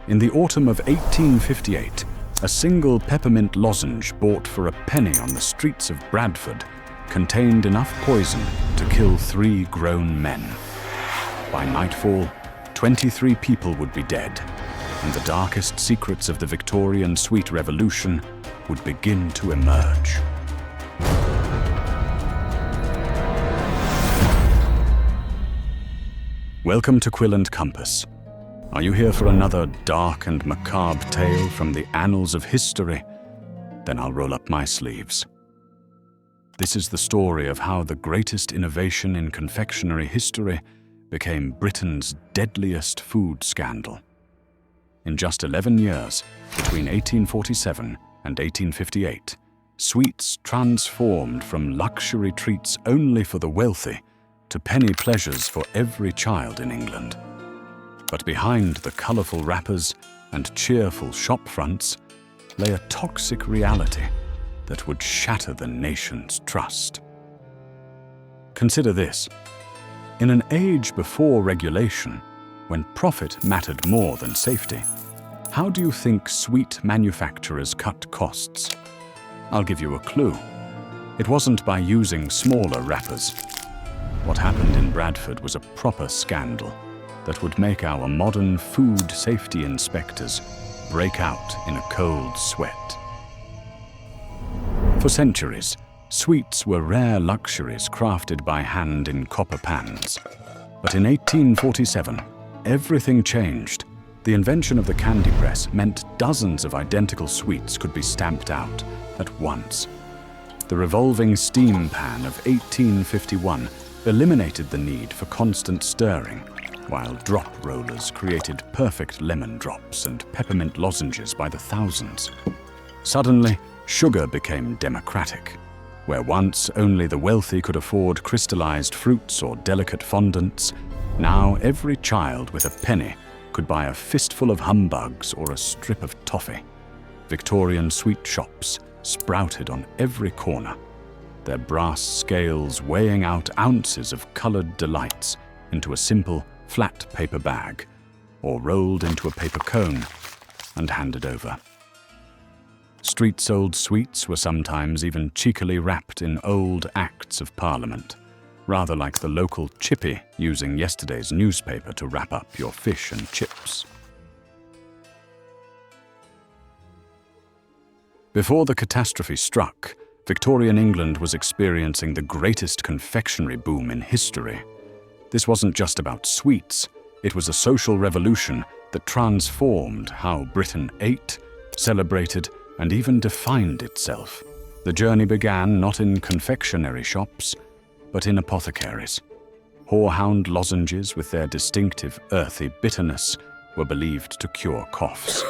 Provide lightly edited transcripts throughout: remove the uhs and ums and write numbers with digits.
In the autumn of 1858, a single peppermint lozenge bought for a penny on the streets of Bradford contained enough poison to kill 3 grown men. By nightfall, 23 people would be dead, and the darkest secrets of the Victorian sweet revolution would begin to emerge. Welcome to Quill and Compass. Are you here for another dark and macabre tale from the annals of history? Then I'll roll up my sleeves. This is the story of how the greatest innovation in confectionery history became Britain's deadliest food scandal. In just 11 years, between 1847 and 1858, sweets transformed from luxury treats only for the wealthy to penny pleasures for every child in England. But behind the colourful wrappers and cheerful shop fronts lay a toxic reality that would shatter the nation's trust. Consider this. In an age before regulation, when profit mattered more than safety, how do you think sweet manufacturers cut costs? I'll give you a clue. It wasn't by using smaller wrappers. What happened in Bradford was a proper scandal that would make our modern food safety inspectors break out in a cold sweat. For centuries, sweets were rare luxuries crafted by hand in copper pans. But in 1847, everything changed. The invention of the candy press meant dozens of identical sweets could be stamped out at once. The revolving steam pan of 1851 eliminated the need for constant stirring, while drop rollers created perfect lemon drops and peppermint lozenges by the thousands. Suddenly, sugar became democratic. Where once only the wealthy could afford crystallized fruits or delicate fondants, now every child with a penny could buy a fistful of humbugs or a strip of toffee. Victorian sweet shops sprouted on every corner, their brass scales weighing out ounces of colored delights into a simple, flat paper bag, or rolled into a paper cone and handed over. Street-sold sweets were sometimes even cheekily wrapped in old Acts of Parliament, rather like the local chippy using yesterday's newspaper to wrap up your fish and chips. Before the catastrophe struck, Victorian England was experiencing the greatest confectionery boom in history. This wasn't just about sweets, it was a social revolution that transformed how Britain ate, celebrated, and even defined itself. The journey began not in confectionery shops, but in apothecaries. Horehound lozenges with their distinctive earthy bitterness were believed to cure coughs.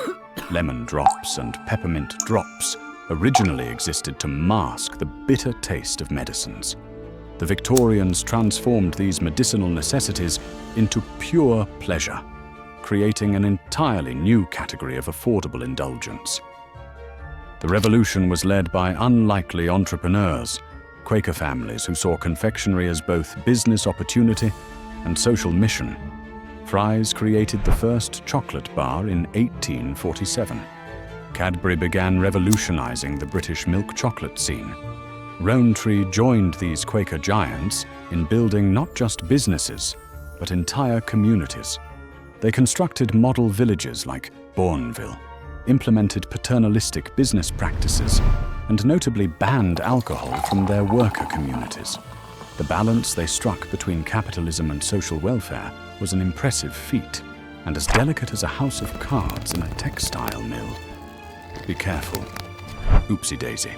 Lemon drops and peppermint drops originally existed to mask the bitter taste of medicines. The Victorians transformed these medicinal necessities into pure pleasure, creating an entirely new category of affordable indulgence. The revolution was led by unlikely entrepreneurs, Quaker families who saw confectionery as both business opportunity and social mission. Fry's created the first chocolate bar in 1847. Cadbury began revolutionizing the British milk chocolate scene. Rowntree joined these Quaker giants in building not just businesses, but entire communities. They constructed model villages like Bourneville, implemented paternalistic business practices, and notably banned alcohol from their worker communities. The balance they struck between capitalism and social welfare was an impressive feat, and as delicate as a house of cards in a textile mill. Be careful. Oopsie-daisy.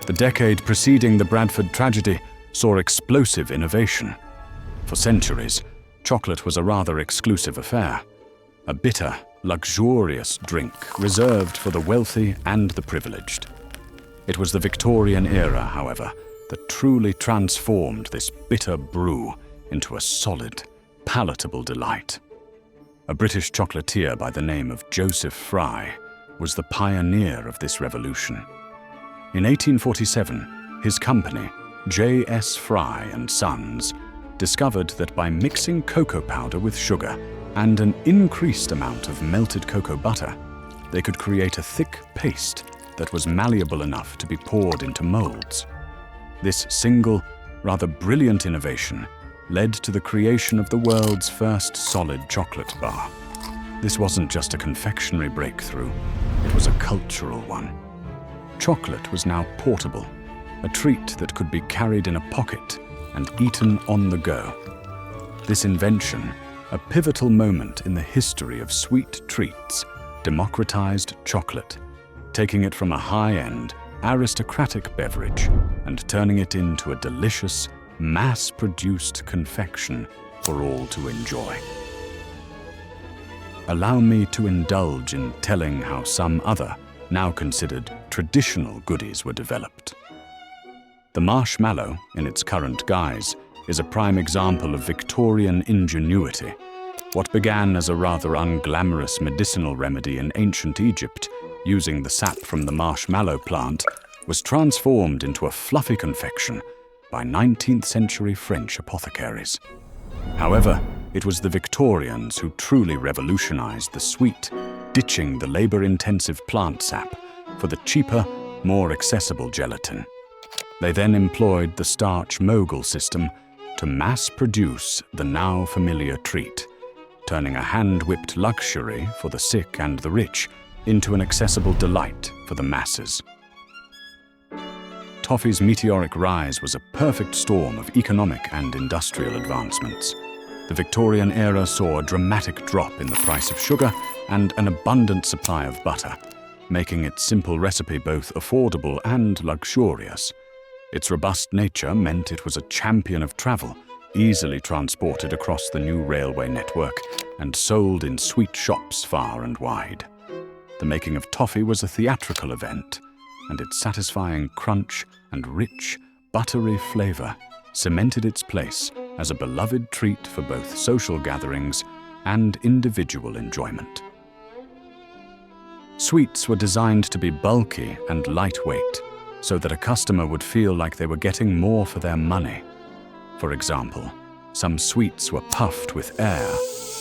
The decade preceding the Bradford tragedy saw explosive innovation. For centuries, chocolate was a rather exclusive affair, a bitter, luxurious drink reserved for the wealthy and the privileged. It was the Victorian era, however, that truly transformed this bitter brew into a solid, palatable delight. A British chocolatier by the name of Joseph Fry was the pioneer of this revolution. In 1847, his company, J.S. Fry and Sons, discovered that by mixing cocoa powder with sugar, and an increased amount of melted cocoa butter, they could create a thick paste that was malleable enough to be poured into molds. This single, rather brilliant innovation led to the creation of the world's first solid chocolate bar. This wasn't just a confectionery breakthrough, it was a cultural one. Chocolate was now portable, a treat that could be carried in a pocket and eaten on the go. This invention, a pivotal moment in the history of sweet treats, democratized chocolate, taking it from a high-end, aristocratic beverage and turning it into a delicious, mass-produced confection for all to enjoy. Allow me to indulge in telling how some other, now considered traditional goodies were developed. The marshmallow, in its current guise, is a prime example of Victorian ingenuity. What began as a rather unglamorous medicinal remedy in ancient Egypt, using the sap from the marshmallow plant, was transformed into a fluffy confection by 19th century French apothecaries. However, it was the Victorians who truly revolutionized the sweet, ditching the labor-intensive plant sap for the cheaper, more accessible gelatin. They then employed the starch mogul system to mass-produce the now familiar treat, turning a hand-whipped luxury for the sick and the rich into an accessible delight for the masses. Toffee's meteoric rise was a perfect storm of economic and industrial advancements. The Victorian era saw a dramatic drop in the price of sugar and an abundant supply of butter, making its simple recipe both affordable and luxurious. Its robust nature meant it was a champion of travel, easily transported across the new railway network and sold in sweet shops far and wide. The making of toffee was a theatrical event, and its satisfying crunch and rich, buttery flavor cemented its place as a beloved treat for both social gatherings and individual enjoyment. Sweets were designed to be bulky and lightweight, so that a customer would feel like they were getting more for their money. For example, some sweets were puffed with air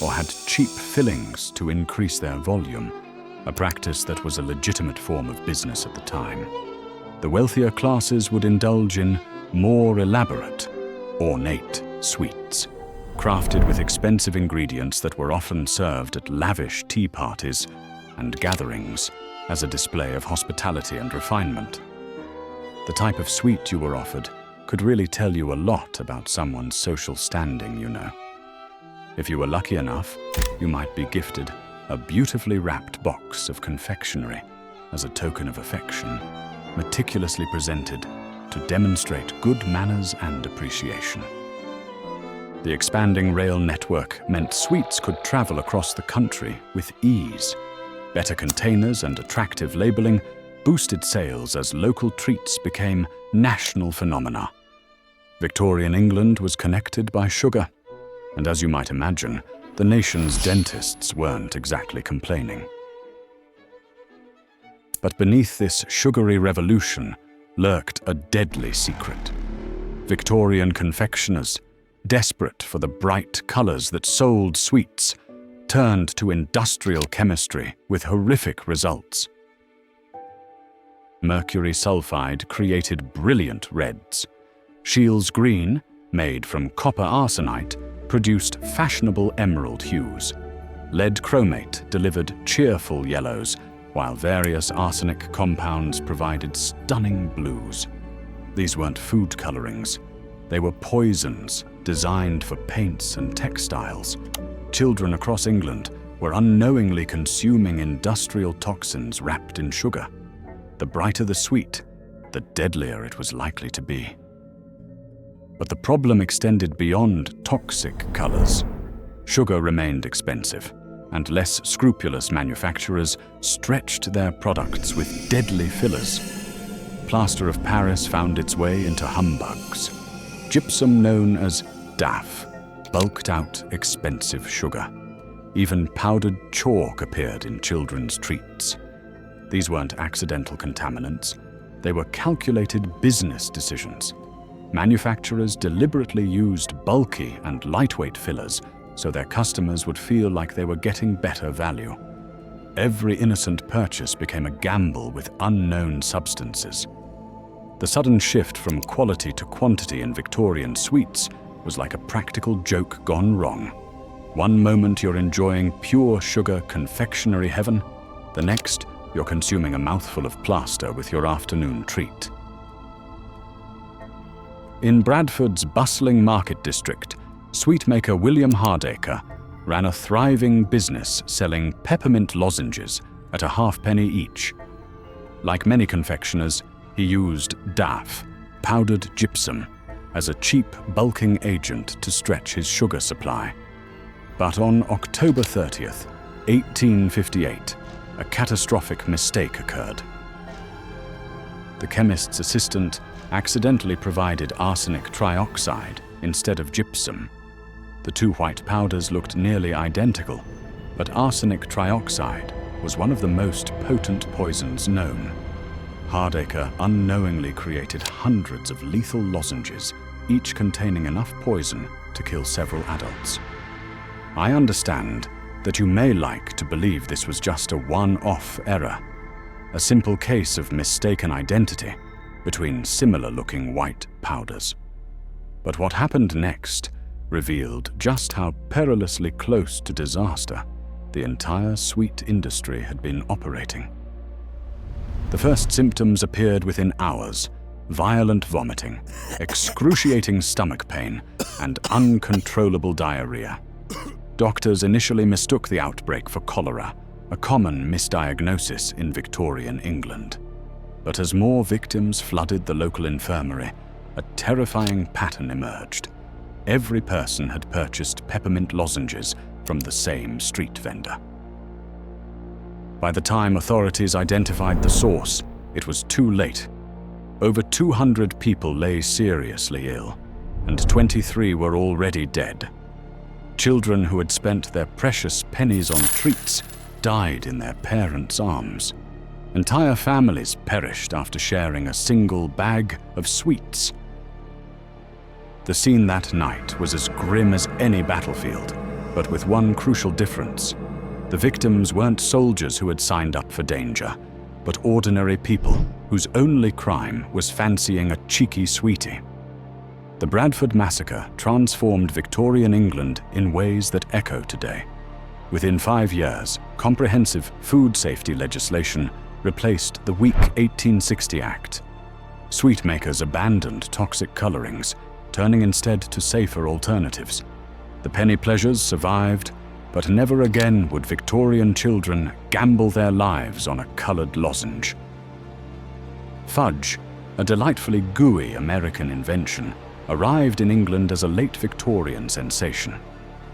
or had cheap fillings to increase their volume, a practice that was a legitimate form of business at the time. The wealthier classes would indulge in more elaborate, ornate sweets, crafted with expensive ingredients that were often served at lavish tea parties and gatherings as a display of hospitality and refinement. The type of sweet you were offered could really tell you a lot about someone's social standing, you know. If you were lucky enough, you might be gifted a beautifully wrapped box of confectionery as a token of affection, meticulously presented to demonstrate good manners and appreciation. The expanding rail network meant sweets could travel across the country with ease. Better containers and attractive labeling boosted sales as local treats became national phenomena. Victorian England was connected by sugar, and as you might imagine, the nation's dentists weren't exactly complaining. But beneath this sugary revolution lurked a deadly secret. Victorian confectioners, desperate for the bright colors that sold sweets, turned to industrial chemistry with horrific results. Mercury sulfide created brilliant reds. Shields green, made from copper arsenite, produced fashionable emerald hues. Lead chromate delivered cheerful yellows, while various arsenic compounds provided stunning blues. These weren't food colorings. They were poisons designed for paints and textiles. Children across England were unknowingly consuming industrial toxins wrapped in sugar. The brighter the sweet, the deadlier it was likely to be. But the problem extended beyond toxic colors. Sugar remained expensive, and less scrupulous manufacturers stretched their products with deadly fillers. Plaster of Paris found its way into humbugs. Gypsum known as daff bulked out expensive sugar. Even powdered chalk appeared in children's treats. These weren't accidental contaminants. They were calculated business decisions. Manufacturers deliberately used bulky and lightweight fillers so their customers would feel like they were getting better value. Every innocent purchase became a gamble with unknown substances. The sudden shift from quality to quantity in Victorian sweets was like a practical joke gone wrong. One moment you're enjoying pure sugar confectionery heaven, the next you're consuming a mouthful of plaster with your afternoon treat. In Bradford's bustling market district, sweetmaker William Hardacre ran a thriving business selling peppermint lozenges at a halfpenny each. Like many confectioners, he used DAF, powdered gypsum, as a cheap bulking agent to stretch his sugar supply. But on October 30th, 1858, a catastrophic mistake occurred. The chemist's assistant accidentally provided arsenic trioxide instead of gypsum. The two white powders looked nearly identical, but arsenic trioxide was one of the most potent poisons known. Hardacre unknowingly created hundreds of lethal lozenges, each containing enough poison to kill several adults. I understand that you may like to believe this was just a one-off error, a simple case of mistaken identity between similar-looking white powders. But what happened next revealed just how perilously close to disaster the entire sweet industry had been operating. The first symptoms appeared within hours: violent vomiting, excruciating stomach pain, and uncontrollable diarrhea. Doctors initially mistook the outbreak for cholera, a common misdiagnosis in Victorian England. But as more victims flooded the local infirmary, a terrifying pattern emerged. Every person had purchased peppermint lozenges from the same street vendor. By the time authorities identified the source, it was too late. Over 200 people lay seriously ill, and 23 were already dead. Children who had spent their precious pennies on treats died in their parents' arms. Entire families perished after sharing a single bag of sweets. The scene that night was as grim as any battlefield, but with one crucial difference. The victims weren't soldiers who had signed up for danger, but ordinary people whose only crime was fancying a cheeky sweetie. The Bradford Massacre transformed Victorian England in ways that echo today. Within 5 years, comprehensive food safety legislation replaced the weak 1860 Act. Sweetmakers abandoned toxic colorings, turning instead to safer alternatives. The penny pleasures survived, but never again would Victorian children gamble their lives on a colored lozenge. Fudge, a delightfully gooey American invention, arrived in England as a late Victorian sensation.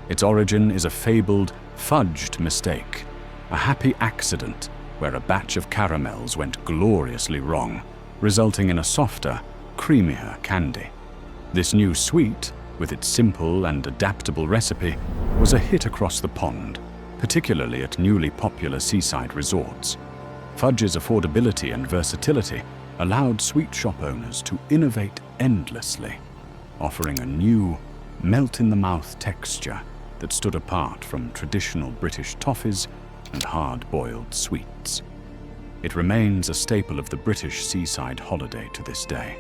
Its origin is a fabled, fudged mistake, a happy accident where a batch of caramels went gloriously wrong, resulting in a softer, creamier candy. This new sweet, with its simple and adaptable recipe, was a hit across the pond, particularly at newly popular seaside resorts. Fudge's affordability and versatility allowed sweet shop owners to innovate endlessly, offering a new, melt-in-the-mouth texture that stood apart from traditional British toffees and hard-boiled sweets. It remains a staple of the British seaside holiday to this day.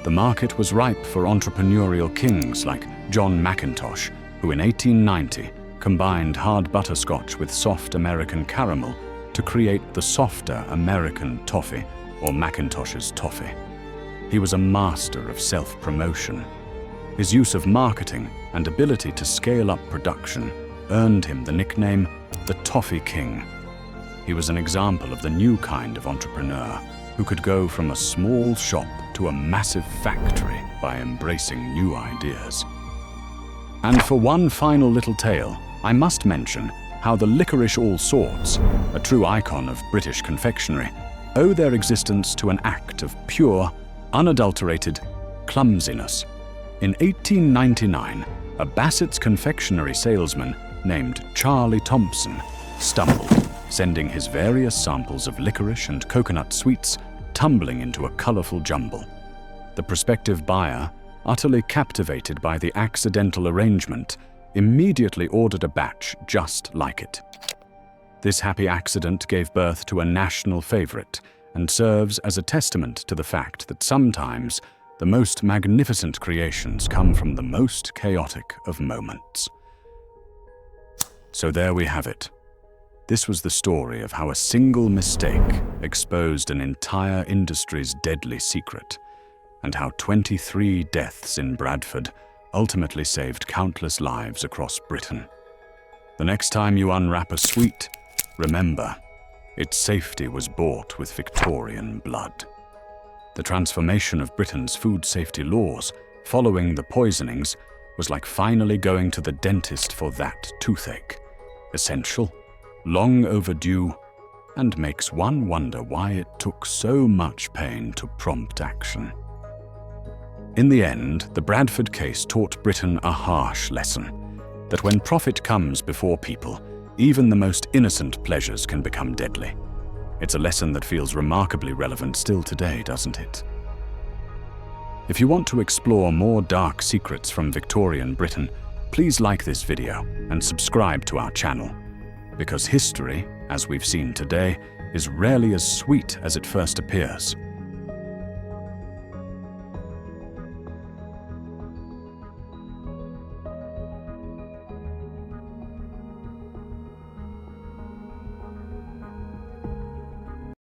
The market was ripe for entrepreneurial kings like John Mackintosh, who in 1890 combined hard butterscotch with soft American caramel to create the softer American toffee, or Mackintosh's toffee. He was a master of self-promotion. His use of marketing and ability to scale up production earned him the nickname the Toffee King. He was an example of the new kind of entrepreneur who could go from a small shop to a massive factory by embracing new ideas. And for one final little tale, I must mention how the licorice all sorts, a true icon of British confectionery, owe their existence to an act of pure, unadulterated clumsiness. In 1899, a Bassett's confectionery salesman named Charlie Thompson stumbled, sending his various samples of licorice and coconut sweets tumbling into a colourful jumble. The prospective buyer, utterly captivated by the accidental arrangement, immediately ordered a batch just like it. This happy accident gave birth to a national favorite and serves as a testament to the fact that sometimes the most magnificent creations come from the most chaotic of moments. So there we have it. This was the story of how a single mistake exposed an entire industry's deadly secret, and how 23 deaths in Bradford ultimately saved countless lives across Britain. The next time you unwrap a sweet, remember, its safety was bought with Victorian blood. The transformation of Britain's food safety laws following the poisonings was like finally going to the dentist for that toothache. Essential, long overdue, and makes one wonder why it took so much pain to prompt action. In the end, the Bradford case taught Britain a harsh lesson, that when profit comes before people, even the most innocent pleasures can become deadly. It's a lesson that feels remarkably relevant still today, doesn't it? If you want to explore more dark secrets from Victorian Britain, please like this video and subscribe to our channel. Because history, as we've seen today, is rarely as sweet as it first appears.